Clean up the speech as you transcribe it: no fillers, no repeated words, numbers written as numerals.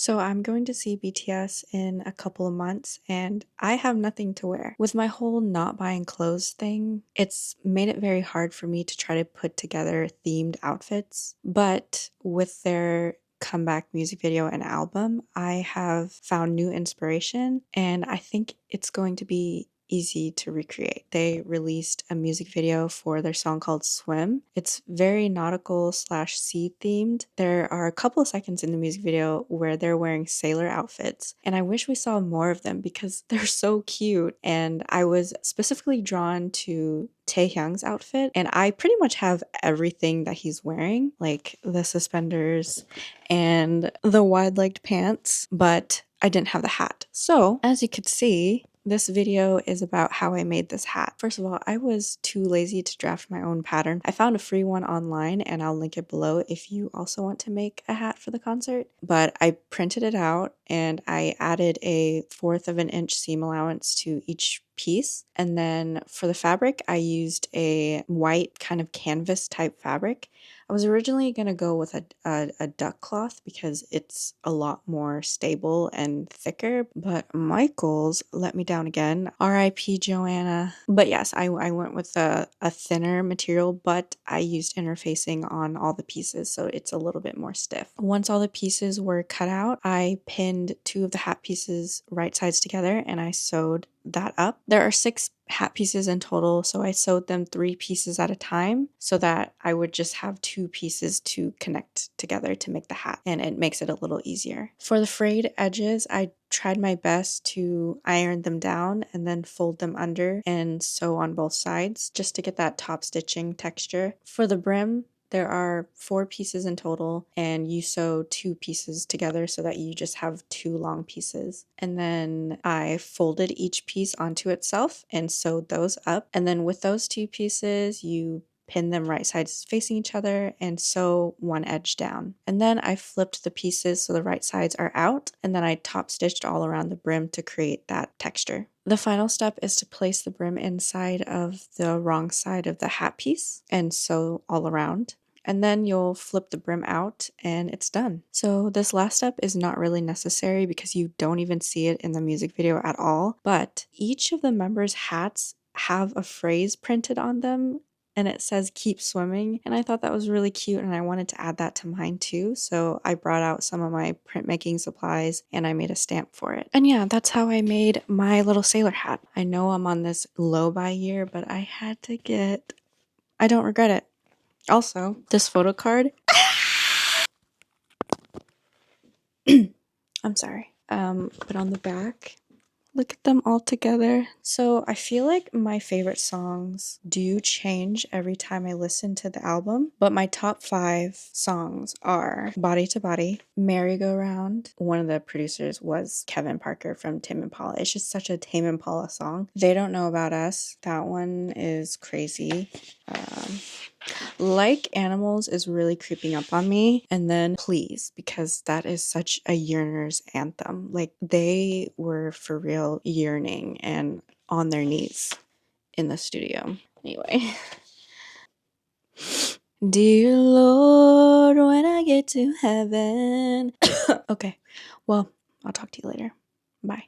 So I'm going to see BTS in a couple of months and I have nothing to wear. With my whole not buying clothes thing, it's made it very hard for me to try to put together themed outfits. But with their comeback music video and album, I have found new inspiration and I think it's going to be easy to recreate. They released a music video for their song called Swim. It's very nautical slash sea themed. There are a couple of seconds in the music video where they're wearing sailor outfits, and I wish we saw more of them because they're so cute. And I was specifically drawn to Taehyung's outfit, and I pretty much have everything that he's wearing, like the suspenders and the wide-legged pants, but I didn't have the hat. So, as you could see, this video is about how I made this hat. First of all, I was too lazy to draft my own pattern. I found a free one online and I'll link it below if you also want to make a hat for the concert. But I printed it out and I added a 1/4 of an inch seam allowance to each piece. And then for the fabric, I used a white kind of canvas type fabric. I was originally going to go with a duck cloth because it's a lot more stable and thicker, but Michaels let me down again. RIP Joanna. But yes, I went with a thinner material, but I used interfacing on all the pieces, so it's a little bit more stiff. Once all the pieces were cut out, I pinned 2 of the hat pieces right sides together and I sewed that up. There are 6 hat pieces in total, so I sewed them 3 pieces at a time so that I would just have 2 pieces to connect together to make the hat, and it makes it a little easier. For the frayed edges, I tried my best to iron them down and then fold them under and sew on both sides just to get that top stitching texture. For the brim, there are 4 pieces in total, and you sew 2 pieces together so that you just have 2 long pieces. And then I folded each piece onto itself and sewed those up. And then with those 2 pieces, you pin them right sides facing each other and sew one edge down. And then I flipped the pieces so the right sides are out, and then I top stitched all around the brim to create that texture. The final step is to place the brim inside of the wrong side of the hat piece and sew all around. And then you'll flip the brim out and it's done. So this last step is not really necessary because you don't even see it in the music video at all, but each of the members' hats have a phrase printed on them and it says keep swimming, and I thought that was really cute and I wanted to add that to mine too, so I brought out some of my printmaking supplies and I made a stamp for it. And yeah, that's how I made my little sailor hat. I know I'm on this low buy year, but I had to get, I don't regret it. Also, this photo card, I'm sorry, but on the back, look at them all together. So I feel like my favorite songs do change every time I listen to the album, but my top 5 songs are Body to Body, Merry Go Round. One of the producers was Kevin Parker from Tame Impala. It's just such a Tame Impala song. They Don't Know About Us. That one is crazy. Like Animals is really creeping up on me. And then Please, because that is such a yearner's anthem. Like, they were for real yearning and on their knees in the studio. Anyway. Dear Lord, when I get to heaven. Okay, well, I'll talk to you later. Bye.